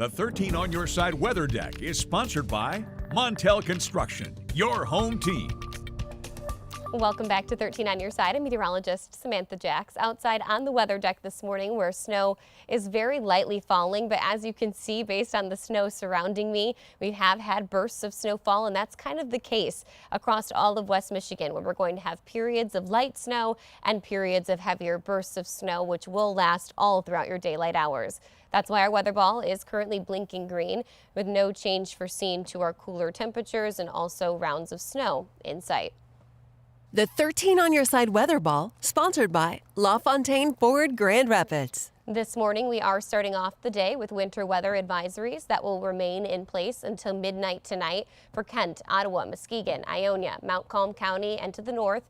The 13 on Your Side Weather Deck is sponsored by Montel Construction, your home team. Welcome back to 13 on Your Side. I'm meteorologist Samantha Jacks outside on the weather deck this morning where snow is very lightly falling. But as you can see, based on the snow surrounding me, we have had bursts of snowfall, and that's kind of the case across all of West Michigan, where we're going to have periods of light snow and periods of heavier bursts of snow, which will last all throughout your daylight hours. That's why our weather ball is currently blinking green with no change foreseen to our cooler temperatures and also rounds of snow in sight. The 13 on Your Side weather ball, sponsored by LaFontaine Ford Grand Rapids. This morning, we are starting off the day with winter weather advisories that will remain in place until midnight tonight for Kent, Ottawa, Muskegon, Ionia, Mount Calm County, and to the north.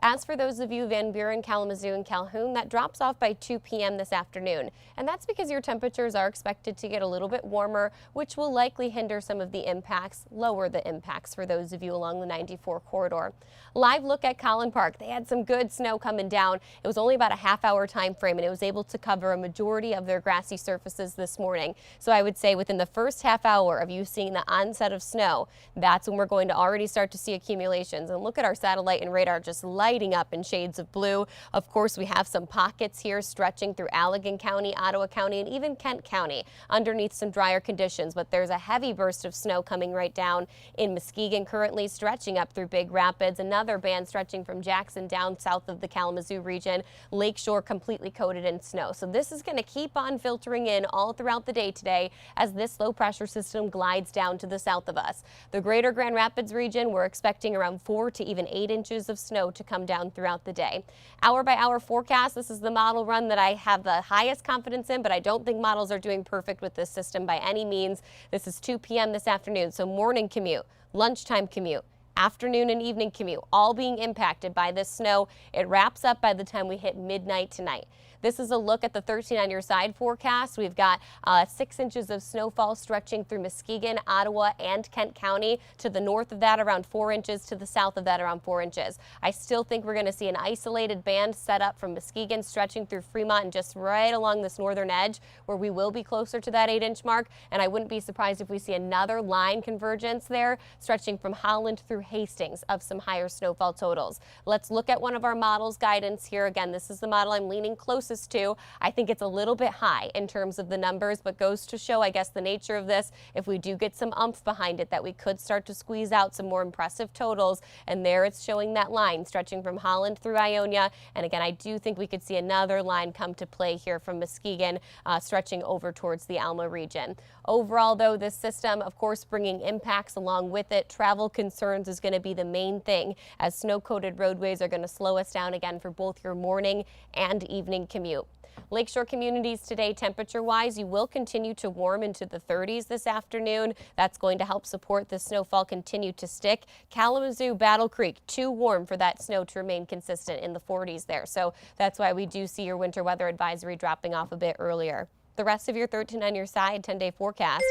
As for those of you Van Buren, Kalamazoo, and Calhoun, that drops off by 2 p.m. this afternoon. And that's because your temperatures are expected to get a little bit warmer, which will likely hinder some of the impacts, lower the impacts for those of you along the 94 corridor. Live look at Collin Park. They had some good snow coming down. It was only about a half-hour time frame, and it was able to cover a majority of their grassy surfaces this morning. So I would say within the first half hour of you seeing the onset of snow, that's when we're going to already start to see accumulations. And look at our satellite and radar just lighting up in shades of blue. Of course, we have some pockets here stretching through Allegan County, Ottawa County, and even Kent County underneath some drier conditions. But there's a heavy burst of snow coming right down in Muskegon, currently stretching up through Big Rapids. Another band stretching from Jackson down south of the Kalamazoo region. Lakeshore completely coated in snow. So this is going to keep on filtering in all throughout the day today as this low pressure system glides down to the south of us. The greater Grand Rapids region, we're expecting around 4 to even 8 inches of snow to come down throughout the day. Hour by hour forecast. This is the model run that I have the highest confidence in, but I don't think models are doing perfect with this system by any means. This is 2 p.m. this afternoon, so morning commute, lunchtime commute, afternoon and evening commute, all being impacted by this snow. It wraps up by the time we hit midnight tonight. This is a look at the 13 on Your Side forecast. We've got 6 inches of snowfall stretching through Muskegon, Ottawa, and Kent County. To the north of that, around 4 inches. To the south of that, around 4 inches. I still think we're going to see an isolated band set up from Muskegon stretching through Fremont and just right along this northern edge where we will be closer to that 8-inch mark. And I wouldn't be surprised if we see another line convergence there stretching from Holland through Hastings of some higher snowfall totals. Let's look at one of our models guidance here. Again, this is the model I'm leaning closest to. I think it's a little bit high in terms of the numbers, but goes to show, I guess, the nature of this. If we do get some oomph behind it, that we could start to squeeze out some more impressive totals. And there it's showing that line stretching from Holland through Ionia. And again, I do think we could see another line come to play here from Muskegon, stretching over towards the Alma region. Overall, though, this system, of course, bringing impacts along with it. Travel concerns is going to be the main thing, as snow-coated roadways are going to slow us down again for both your morning and evening commute. Lakeshore communities today, temperature-wise, you will continue to warm into the 30s this afternoon. That's going to help support the snowfall continue to stick. Kalamazoo, Battle Creek, too warm for that snow to remain consistent in the 40s there. So that's why we do see your winter weather advisory dropping off a bit earlier. The rest of your 13 on Your Side 10-day forecast.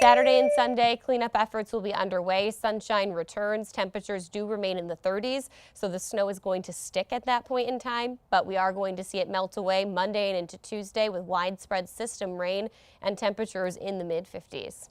Saturday and Sunday, cleanup efforts will be underway. Sunshine returns. Temperatures do remain in the 30s, so the snow is going to stick at that point in time, but we are going to see it melt away Monday and into Tuesday with widespread system rain and temperatures in the mid-50s.